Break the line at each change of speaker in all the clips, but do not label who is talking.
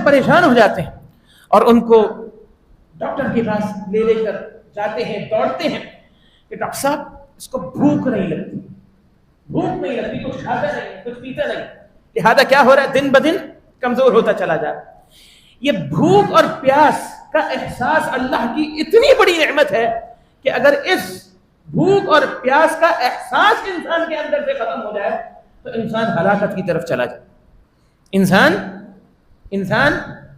پریشان ہو جاتے ہیں اور ان کو ڈاکٹر کے پاس لے لے کر جاتے ہیں، دوڑتے ہیں کہ ڈاکٹر صاحب اس کو بھوک نہیں لگتی، کچھ کھاتا نہیں، کچھ پیتا نہیں، لہذا کیا ہو رہا ہے، دن بدن کمزور ہوتا چلا جا رہا ہے۔ یہ بھوک اور پیاس کا احساس اللہ کی اتنی بڑی نعمت ہے کہ اگر اس بھوک اور پیاس کا احساس انسان کے اندر سے ختم ہو جائے تو انسان ہلاکت کی طرف چلا جائے، انسان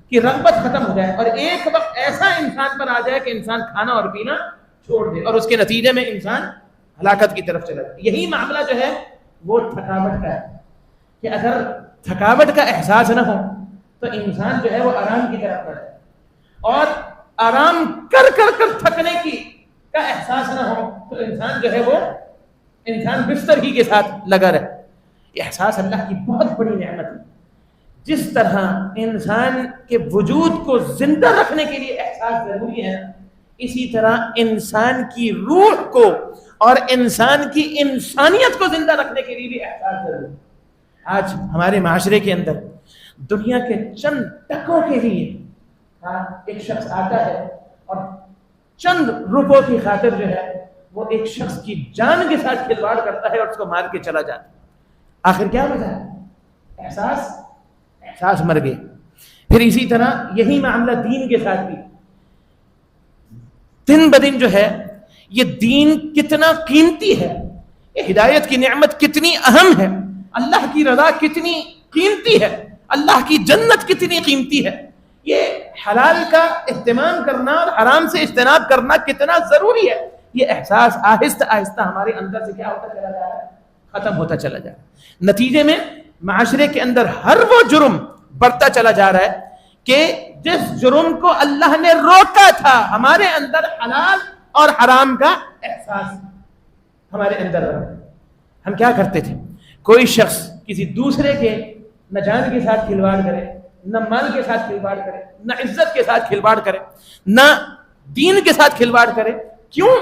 کی رغبت ختم ہو جائے، اور ایک وقت ایسا انسان پر آ جائے کہ انسان کھانا اور پینا چھوڑ دے اور اس کے نتیجے میں انسان ہلاکت کی طرف چلا جائے۔ یہی معاملہ جو ہے وہ تھکاوٹ کا ہے کہ اگر تھکاوٹ کا احساس نہ ہو تو انسان جو ہے وہ آرام کی طرف بڑھے، اور آرام کر تھکنے کا احساس نہ ہو تو انسان جو ہے وہ انسان بستر ہی کے ساتھ لگا رہے۔ یہ احساس اللہ کی بہت بڑی نعمت ہے۔ جس طرح انسان کے وجود کو زندہ رکھنے کے لیے احساس ضروری ہے، اسی طرح انسان کی روح کو اور انسان کی انسانیت کو زندہ رکھنے کے لیے بھی احساس ضروری ہے۔ آج ہمارے معاشرے کے اندر دنیا کے چند ٹکوں کے لیے ایک شخص آتا ہے اور چند روپوں کی خاطر جو ہے وہ ایک شخص کی جان کے ساتھ کھلواڑ کرتا ہے اور اس کو مار کے چلا جاتا ہے۔ آخر کیا وجہ ہے؟ احساس مر گئے۔ پھر اسی طرح یہی معاملہ دین کے ساتھ بھی، دن بدن جو ہے یہ دین کتنا قیمتی ہے، یہ ہدایت کی نعمت کتنی اہم ہے، اللہ کی رضا کتنی قیمتی ہے، اللہ کی جنت کتنی قیمتی ہے، یہ حلال کا اہتمام کرنا اور حرام سے اجتناب کرنا کتنا ضروری ہے، یہ احساس آہستہ آہستہ ہمارے اندر سے کیا ہوتا چلا جا رہا ہے، ختم ہوتا چلا جا رہا ہے۔ نتیجے میں معاشرے کے اندر ہر وہ جرم بڑھتا چلا جا رہا ہے کہ جس جرم کو اللہ نے روکا تھا، ہمارے اندر حلال اور حرام کا احساس ہمارے اندر رہا۔ ہم کیا کرتے تھے، کوئی شخص کسی دوسرے کے نہ جان کے ساتھ کھلواڑ کرے، نہ مال کے ساتھ کھلواڑ کرے، نہ عزت کے ساتھ کھلواڑ کرے، نہ دین کے ساتھ کھلواڑ کرے، کیوں؟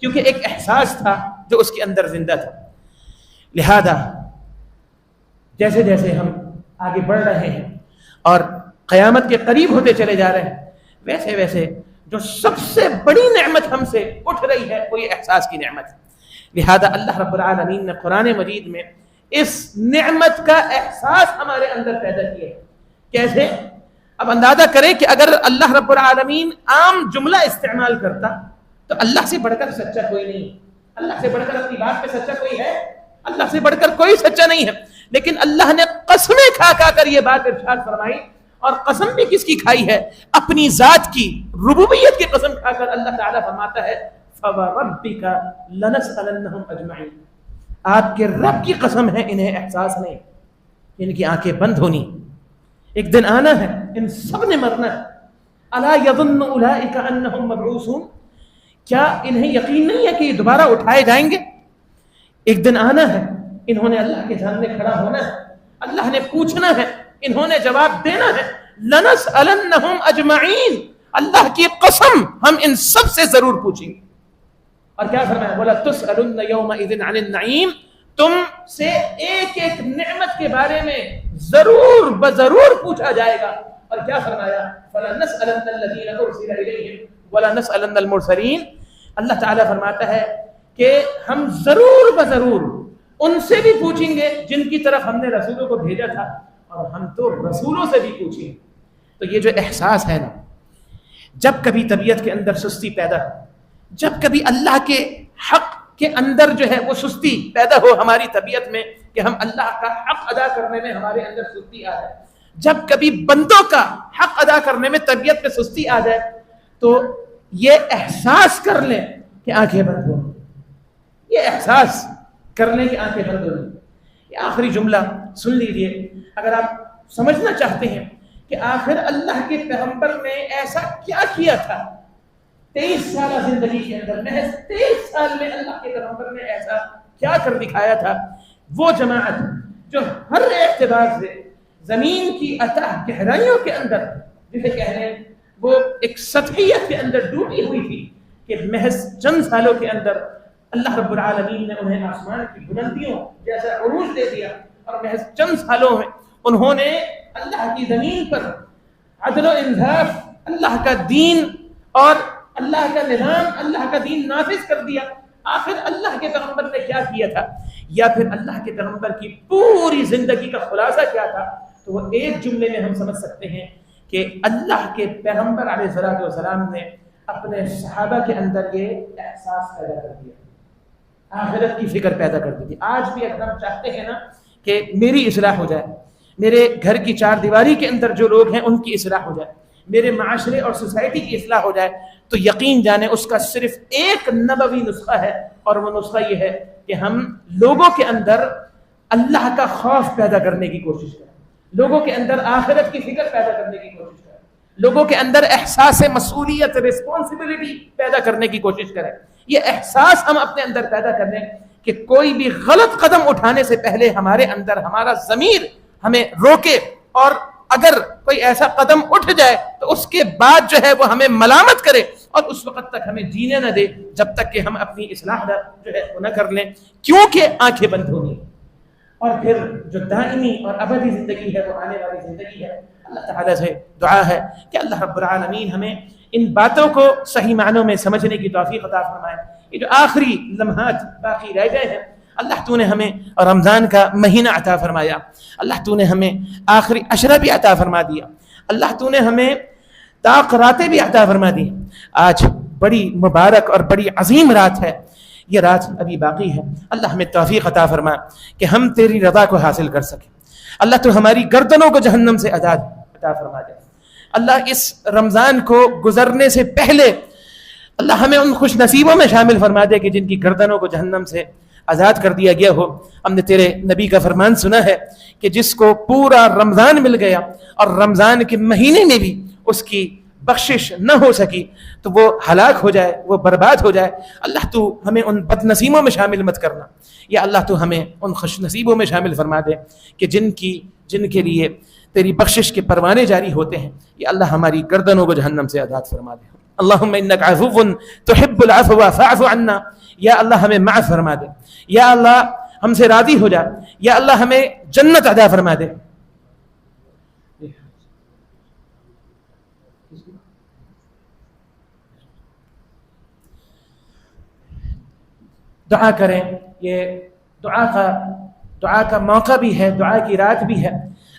کیونکہ ایک احساس تھا جو اس کے اندر زندہ تھا۔ لہذا جیسے جیسے ہم آگے بڑھ رہے ہیں اور قیامت کے قریب ہوتے چلے جا رہے ہیں، ویسے ویسے جو سب سے بڑی نعمت ہم سے اٹھ رہی ہے وہ یہ احساس کی نعمت ہے۔ لہذا اللہ رب العالمین نے قرآن مجید میں اس نعمت کا احساس ہمارے اندر پیدا کیا ہے۔ کیسے؟ اب اندازہ کریں کہ اگر اللہ رب العالمین عام جملہ استعمال کرتا تو اللہ سے بڑھ کر سچا کوئی نہیں، اللہ سے بڑھ کر اپنی بات پہ سچا کوئی ہے؟ اللہ سے بڑھ کر کوئی سچا نہیں ہے۔ لیکن اللہ نے قسمیں کھا کھا کر یہ بات ارشاد فرمائی، اور قسم بھی کس کی کھائی ہے؟ اپنی ذات کی، ربوبیت کی قسم کھا کر اللہ تعالیٰ فرماتا ہے فَوَرَبِّكَ لَنَسْأَلَنَّهُمْ أَجْمَعِينَ، آپ کے رب کی قسم ہے انہیں احساس نہیں، ان کی آنکھیں بند ہونی، ایک دن آنا ہے، ان سب نے مرنا ہے۔ أَلَا يَظُنُّ أُولَئِكَ أَنَّهُمْ مَبْعُوثُونَ، کیا انہیں یقین نہیں ہے کہ یہ دوبارہ اٹھائے جائیں گے؟ ایک دن آنا ہے، انہوں نے اللہ کے سامنے کھڑا ہونا ہے، اللہ نے پوچھنا ہے، انہوں نے جواب دینا ہے۔ لَنَسْأَلَنَّهُمْ أَجْمَعِينَ، اللہ کی قسم ہم ان سب سے ضرور پوچھیں گے۔ اور کیا فرمایا؟ بولا تُسْأَلُنَّ يَوْمَئِذٍ عَنِ النَّعِيمِ، تم سے ایک ایک نعمت کے بارے میں ضرور بضرور پوچھا جائے گا۔ اور کیا فرمایا؟ فَلَنَسْأَلَنَّ الَّذِينَ أُرْسِلَ إِلَيْهِمْ وَلَنَسْأَلَنَّ الْمُرْسَلِينَ، اللہ تعالیٰ فرماتا ہے کہ ہم ضرور بضرور ان سے بھی پوچھیں گے جن کی طرف ہم نے رسولوں کو بھیجا تھا، اور ہم تو رسولوں سے بھی پوچھیں گے۔ تو یہ جو احساس ہے نا، جب کبھی طبیعت کے اندر سستی پیدا ہو، جب کبھی اللہ کے حق کے اندر جو ہے وہ سستی پیدا ہو ہماری طبیعت میں کہ ہم اللہ کا حق ادا کرنے میں ہمارے اندر سستی آ جائے، جب کبھی بندوں کا حق ادا کرنے میں طبیعت میں سستی آ جائے، تو یہ احساس کر لیں کہ آنکھیں بند ہو، یہ احساس کر لیں کہ آنکھیں بند ہو۔ یہ آخری جملہ سن لیجیے، اگر آپ سمجھنا چاہتے ہیں کہ آخر اللہ کے پیغمبر نے ایسا کیا کیا تھا 23 سالہ زندگی کے اندر، محض 23 سال میں اللہ کے پیغمبر نے ایسا کیا کر دکھایا تھا، وہ جماعت جو ہر اعتبار سے زمین کی اتح گہرائیوں کے اندر، جسے کہہ رہے ہیں وہ ایک سطحیت کے اندر ڈوبی ہوئی تھی، کہ محض چند سالوں کے اندر اللہ رب العالمین نے انہیں آسمان کی بلندیوں جیسا عروج دے دیا، اور محض چند سالوں میں انہوں نے اللہ کی زمین پر عدل و انصاف، اللہ کا دین اور اللہ کا نظام، اللہ کا دین نافذ کر دیا. آخر اللہ کے پیغمبر نے کیا کیا تھا، یا پھر اللہ کے پیغمبر کی پوری زندگی کا خلاصہ کیا تھا؟ تو وہ ایک جملے میں ہم سمجھ سکتے ہیں کہ اللہ کے پیغمبر علیہ الصلوۃ والسلام نے اپنے صحابہ کے اندر یہ احساس پیدا کر دیا، آخرت کی فکر پیدا کر دی تھی. آج بھی اگر ہم چاہتے ہیں نا کہ میری اصلاح ہو جائے، میرے گھر کی چار دیواری کے اندر جو لوگ ہیں ان کی اصلاح ہو جائے، میرے معاشرے اور سوسائٹی کی اصلاح ہو جائے، تو یقین جانے اس کا صرف ایک نبوی نسخہ ہے، اور وہ نسخہ یہ ہے کہ ہم لوگوں کے اندر اللہ کا خوف پیدا کرنے کی کوشش کریں، لوگوں کے اندر آخرت کی فکر پیدا کرنے کی کوشش کریں، لوگوں کے اندر احساس مسئولیت، ریسپانسبلٹی پیدا کرنے کی کوشش کریں. یہ احساس ہم اپنے اندر پیدا کر لیں کہ کوئی بھی غلط قدم اٹھانے سے پہلے ہمارے اندر ہمارا ضمیر ہمیں روکے، اور اگر کوئی ایسا قدم اٹھ جائے تو اس کے بعد جو ہے وہ ہمیں ملامت کرے، اور اس وقت تک ہمیں جینے نہ دے جب تک کہ ہم اپنی اصلاح جو ہے وہ نہ کر لیں، کیونکہ آنکھیں بند ہونی. اور پھر جو دائمی اور ابدی زندگی ہے وہ آنے والی زندگی ہے. اللہ تعالیٰ سے دعا ہے کہ اللہ رب العالمین ہمیں ان باتوں کو صحیح معنوں میں سمجھنے کی توفیق عطا فرمائے. یہ جو آخری لمحات باقی رہ گئے ہیں، اللہ تو نے ہمیں رمضان کا مہینہ عطا فرمایا، اللہ تو نے ہمیں آخری عشرہ بھی عطا فرما دیا، اللہ تو نے ہمیں طاق راتیں بھی عطا فرما دی. آج بڑی مبارک اور بڑی عظیم رات ہے، یہ رات ابھی باقی ہے. اللہ ہمیں توفیق عطا فرما کہ ہم تیری رضا کو حاصل کر سکیں. اللہ تو ہماری گردنوں کو جہنم سے آزاد عطا فرما دے. اللہ اس رمضان کو گزرنے سے پہلے اللہ ہمیں ان خوش نصیبوں میں شامل فرما دے کہ جن کی گردنوں کو جہنم سے آزاد کر دیا گیا ہو. ہم نے تیرے نبی کا فرمان سنا ہے کہ جس کو پورا رمضان مل گیا اور رمضان کے مہینے میں بھی اس کی بخشش نہ ہو سکی تو وہ ہلاک ہو جائے، وہ برباد ہو جائے. اللہ تو ہمیں ان بد نصیبوں میں شامل مت کرنا، یا اللہ تو ہمیں ان خوش نصیبوں میں شامل فرما دے کہ جن کے لیے تیری بخشش کے پروانے جاری ہوتے ہیں. یا اللہ ہماری گردنوں کو جہنم سے آزاد فرما دے. اللہم انک عفو تحب العفو فاعف عنا. یا اللہ ہمیں معاف فرما دے، یا اللہ ہم سے راضی ہو جا، یا اللہ ہمیں جنت عطا فرما دے. دعا کریں، یہ دعا کا موقع بھی ہے، دعا کی رات بھی ہے.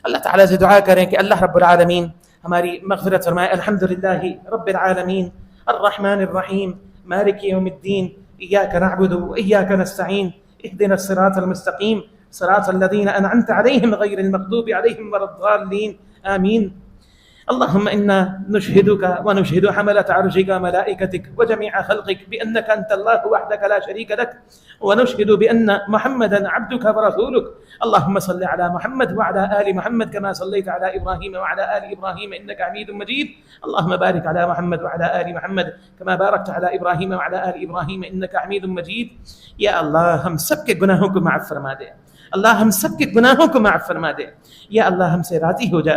اللہ تعالیٰ سے دعا کریں کہ اللہ رب العالمین ہماری مغفرت فرمائے. الحمدللہ رب العالمین الرحمن الرحیم مالک یوم الدین ایاک نعبد وایاک نستعین اهدنا الصراط المستقیم صراط الذین انعمت علیہم غیر المغضوب علیہم ولا الضالین آمین. اللهم إنا نشهدك ونشهد حملة عرشك وملائكتك وجميع خلقك بأنك أنت الله وحدك لا شريك لك، ونشهد بأن محمدا عبدك ورسولك. اللهم صل على محمد وعلى آل محمد كما صليت على إبراهيم وعلى آل إبراهيم إنك حميد مجيد. اللهم بارك على محمد وعلى آل محمد كما باركت على إبراهيم وعلى آل إبراهيم إنك حميد مجيد. یا اللہ ہم سب کے گناہوں کو معاف فرما دے، اللہ ہم سب کے گناہوں کو معاف فرما دے. یا اللہ ہم سے راضی ہو جا،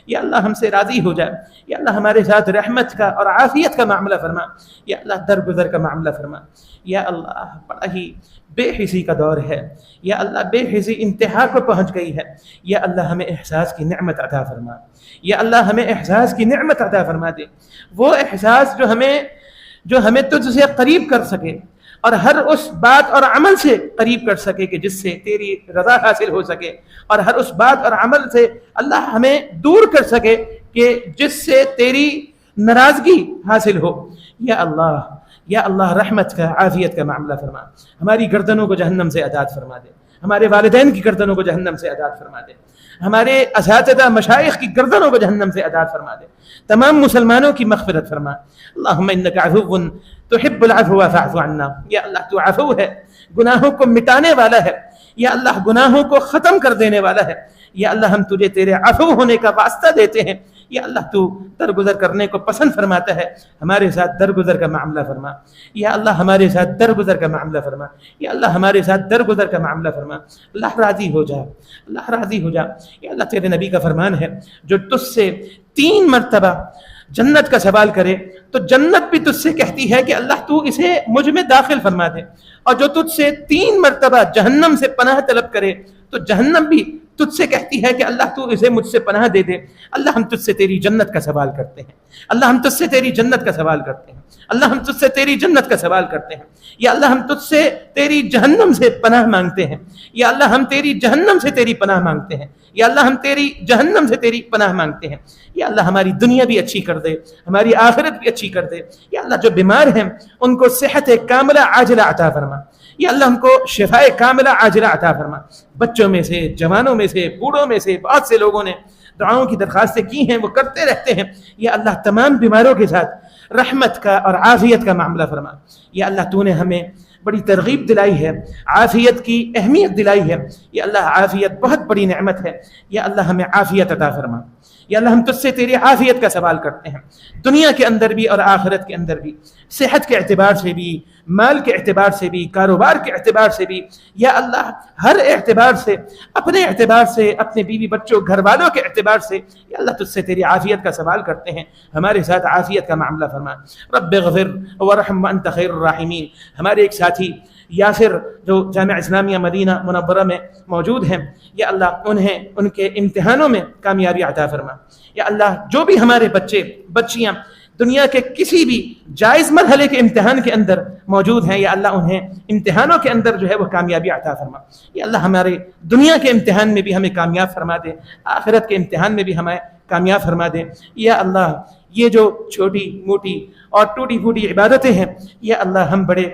یا اللہ ہم سے راضی ہو جا. یا اللہ ہمارے ساتھ رحمت کا اور عافیت کا معاملہ فرما. یا اللہ درگزر کا معاملہ فرما. یا اللہ بڑا ہی بے حسی کا دور ہے، یا اللہ بے حسی انتہا کو پہنچ گئی ہے. یا اللہ ہمیں احساس کی نعمت عطا فرما. یا اللہ ہمیں احساس کی نعمت عطا فرما دے، وہ احساس جو ہمیں تجھ سے قریب کر سکے اور ہر اس بات اور عمل سے قریب کر سکے کہ جس سے تیری رضا حاصل ہو سکے، اور ہر اس بات اور عمل سے اللہ ہمیں دور کر سکے کہ جس سے تیری ناراضگی حاصل ہو. یا اللہ رحمت کا عافیت کا معاملہ فرما. ہماری گردنوں کو جہنم سے آزاد فرما دے، ہمارے والدین کی گردنوں کو جہنم سے آزاد فرما دے، ہمارے اساتذہ مشائخ کی گردنوں کو جہنم سے آزاد فرما دے. تمام مسلمانوں کی مغفرت فرما. اللہم انک عفو تحب العفو فاعف عنا. یا اللہ تو عفو ہے، گناہوں کو مٹانے والا ہے. یا اللہ گناہوں کو ختم کر دینے والا ہے. یا اللہ ہم تجھے تیرے عفو ہونے کا واسطہ دیتے ہیں. یا اللہ تو درگزر کرنے کو پسند فرماتا ہے، ہمارے ساتھ درگزر کا معاملہ فرما. یا اللہ ہمارے ساتھ درگزر کا معاملہ فرما. یا اللہ ہمارے ساتھ درگزر کا معاملہ فرما. اللہ راضی ہو جا، اللہ راضی ہو جا. یا اللہ تیرے نبی کا فرمان ہے جو تجھ سے 3 مرتبہ جنت کا سوال کرے تو جنت بھی تجھ سے کہتی ہے کہ اللہ تو اسے مجھ میں داخل فرما دے، اور جو تجھ سے 3 مرتبہ جہنم سے پناہ طلب کرے تو جہنم بھی تجھ سے کہتی ہے کہ اللہ تو اسے مجھ سے پناہ دے دے۔ اللہ ہم تجھ سے تیری جنت کا سوال کرتے ہیں، اللہ ہم تجھ سے تیری جنت کا سوال کرتے ہیں، اللہ ہم تجھ سے تیری جنت کا سوال کرتے ہیں، یا اللہ ہم تجھ سے تیری جہنم سے پناہ مانگتے ہیں، یا اللہ ہم تیری جہنم سے تیری پناہ مانگتے ہیں، یا اللہ ہم تیری جہنم سے تیری پناہ مانگتے ہیں۔ یا اللہ ہماری دنیا بھی اچھی کر دے، ہماری آخرت بھی اچھی کر دے۔ یا اللہ جو بیمار ہیں ان کو صحت کاملہ عاجلہ عطا فرما، یا اللہ ہم کو شفاء کاملہ عاجلہ عطا فرما۔ بچوں میں سے، جوانوں میں سے، بوڑھوں میں سے بہت سے لوگوں نے دعاؤں کی درخواستیں کی ہیں، وہ کرتے رہتے ہیں۔ یا اللہ تمام بیماروں کے ساتھ رحمت کا اور عافیت کا معاملہ فرما۔ یا اللہ تو نے ہمیں بڑی ترغیب دلائی ہے، عافیت کی اہمیت دلائی ہے۔ یا اللہ عافیت بہت بڑی نعمت ہے، یا اللہ ہمیں عافیت عطا فرما۔ یا اللہ ہم تجھ سے تیری عافیت کا سوال کرتے ہیں، دنیا کے اندر بھی اور آخرت کے اندر بھی، صحت کے اعتبار سے بھی، مال کے اعتبار سے بھی، کاروبار کے اعتبار سے بھی۔ یا اللہ ہر اعتبار سے، اپنے اعتبار سے، اپنے بیوی بچوں گھر والوں کے اعتبار سے، یا اللہ تجھ سے تیری عافیت کا سوال کرتے ہیں، ہمارے ساتھ عافیت کا معاملہ فرما۔ رب اغفر ورحم وانت خیر الراحمین۔ ہمارے ایک ساتھی یاسر جو جامعہ اسلامیہ مدینہ منورہ میں موجود ہیں، یا اللہ انہیں ان کے امتحانوں میں کامیابی عطا فرما۔ یا اللہ جو بھی ہمارے بچے بچیاں دنیا کے کسی بھی جائز مرحلے کے امتحان کے اندر موجود ہیں، یا اللہ انہیں امتحانوں کے اندر جو ہے وہ کامیابی عطا فرما۔ یا اللہ ہمارے دنیا کے امتحان میں بھی ہمیں کامیاب فرما دے، آخرت کے امتحان میں بھی ہمیں کامیاب فرما دے۔ یا اللہ یہ جو چھوٹی موٹی اور ٹوٹی پھوٹی عبادتیں ہیں، یا اللہ ہم بڑے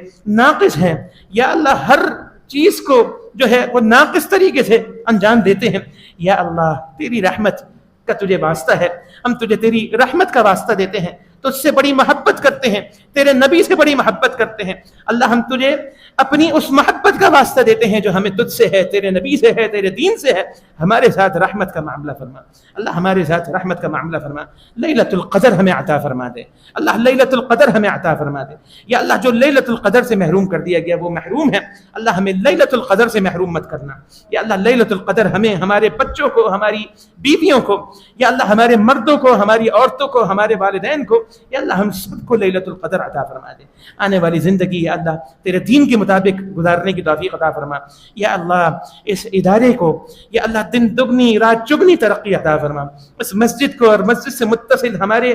ناقص ہیں، یا اللہ ہر چیز کو جو ہے وہ ناقص طریقے سے انجام دیتے ہیں۔ یا اللہ تیری رحمت کا تجھے واسطہ ہے، ہم تجھے تیری رحمت کا واسطہ دیتے ہیں، تجھ سے بڑی محبت کرتے ہیں، تیرے نبی سے بڑی محبت کرتے ہیں۔ اللہ ہم تجھے اپنی اس محبت کا واسطہ دیتے ہیں جو ہمیں تجھ سے ہے، تیرے نبی سے ہے، تیرے دین سے ہے۔ ہمارے ساتھ رحمت کا معاملہ فرما، اللہ ہمارے ساتھ رحمت کا معاملہ فرما۔ لیلۃ القدر ہمیں عطا فرما دے، اللہ لیلۃ القدر ہمیں عطا فرما دے۔ یا اللہ جو لیلۃ القدر سے محروم کر دیا گیا وہ محروم ہے، اللہ ہمیں لیلۃ القدر سے محروم مت کرنا۔ یا اللہ لیلۃ القدر ہمیں، ہمارے بچوں کو، ہماری بیویوں کو، یا اللہ ہمارے مردوں کو، ہماری عورتوں کو، ہمارے والدین کو، یا اللہ ہم سب کو لیلۃ القدر عطا فرما دے۔ آنے والی زندگی یا اللہ تیرے دین کے مطابق گزارنے کی توفیق عطا فرما۔ یا اللہ اس ادارے کو یا اللہ دن دگنی رات چگنی ترقی عطا فرما۔ اس مسجد کو اور مسجد سے متصل ہمارے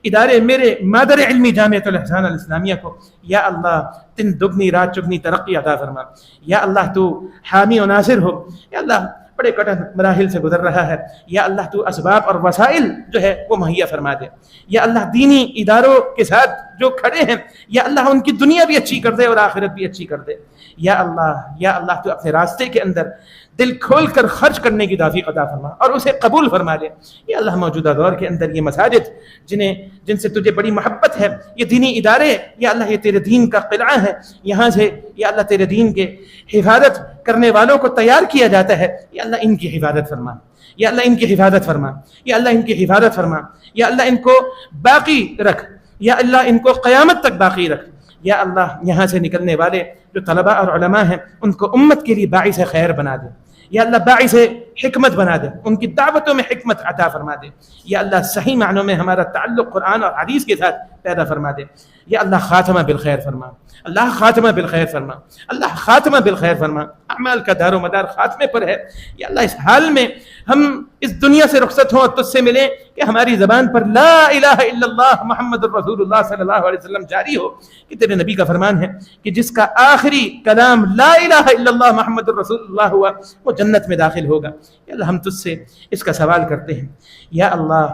ادارے، میرے مادر علمی جامعۃ الاحسان الاسلامیہ کو یا اللہ دن دگنی رات چگنی ترقی عطا فرما۔ یا اللہ تو حامی و ناصر ہو، یا اللہ بڑے کٹن مراحل سے گزر رہا ہے، یا اللہ تو اسباب اور وسائل جو ہے وہ مہیا فرما دے۔ یا اللہ دینی اداروں کے ساتھ جو کھڑے ہیں یا اللہ ان کی دنیا بھی اچھی کر دے اور آخرت بھی اچھی کر دے۔ یا اللہ تو اپنے راستے کے اندر دل کھول کر خرچ کرنے کی توفیق عطا فرما اور اسے قبول فرما لے۔ یا اللہ موجودہ دور کے اندر یہ مساجد جن سے تجھے بڑی محبت ہے، یہ دینی ادارے یا اللہ یہ تیرے دین کا قلعہ ہے، یہاں سے یا اللہ تیرے دین کے حفاظت کرنے والوں کو تیار کیا جاتا ہے، یا اللہ ان کی حفاظت فرما، یا اللہ ان کی حفاظت فرما، یا اللہ ان کی حفاظت فرما، یا اللہ ان کو باقی رکھ، یا اللہ ان کو قیامت تک باقی رکھ۔ یا اللہ یہاں سے نکلنے والے جو طلباء اور علماء ہیں ان کو امت کے لیے باعث خیر بنا دے، یا اللہ باعث حکمت بنا دے، ان کی دعوتوں میں حکمت عطا فرما دے۔ یا اللہ صحیح معنوں میں ہمارا تعلق قرآن اور حدیث کے ساتھ پیدا فرما دے۔ یا اللہ خاتمہ بالخیر فرما، اللہ خاتمہ بالخیر فرما، اللہ خاتمہ بالخیر فرما۔ اعمال کا دار و مدار خاتمے پر ہے، یا اللہ اس حال میں ہم اس دنیا سے رخصت ہوں اور تجھ سے ملیں کہ ہماری زبان پر لا الہ الا اللہ محمد الرسول اللہ صلی اللہ علیہ وسلم جاری ہو، کہ تیرے نبی کا فرمان ہے کہ جس کا آخری کلام لا الہ الا اللہ محمد الرسول اللہ ہوا وہ جنت میں داخل ہوگا۔ یا اللہ ہم تجھ سے اس کا سوال کرتے ہیں، یا اللہ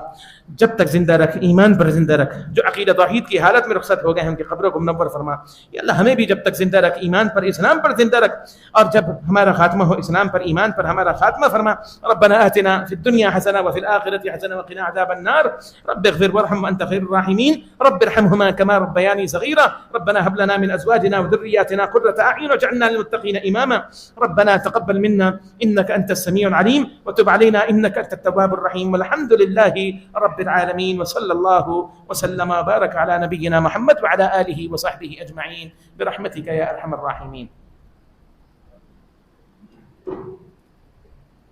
جب تک زندہ رکھ، ایمان پر زندہ رکھ، جو عقیدہ توحید کی حالت میں رخصت ہو گئے ہیں ان کی قبروں کو منور فرما۔ یا اللہ ہمیں بھی جب تک زندہ رکھ، ایمان پر اسلام پر زندہ رکھ، اور جب ہمارا خاتمہ ہو اسلام پر ایمان پر ہمارا خاتمہ فرما۔ ربنا آتنا فی الدنیا حسنہ وفی الآخرۃ حسنہ وقنا عذاب النار رب اغفر وارحم وانت خیر الراحمین رب ارحمهما كما ربياني صغيرا ربنا هب لنا من ازواجنا وذرياتنا قرة اعين واجعلنا للمتقين اماما ربنا تقبل منا انك انت السميع العليم وتب علينا انك انت التواب الرحيم والحمد لله رب العالمين وصلى الله وسلم وبارك على نبينا محمد وعلى آله وصحبه أجمعين برحمتك يا أرحم الراحمين۔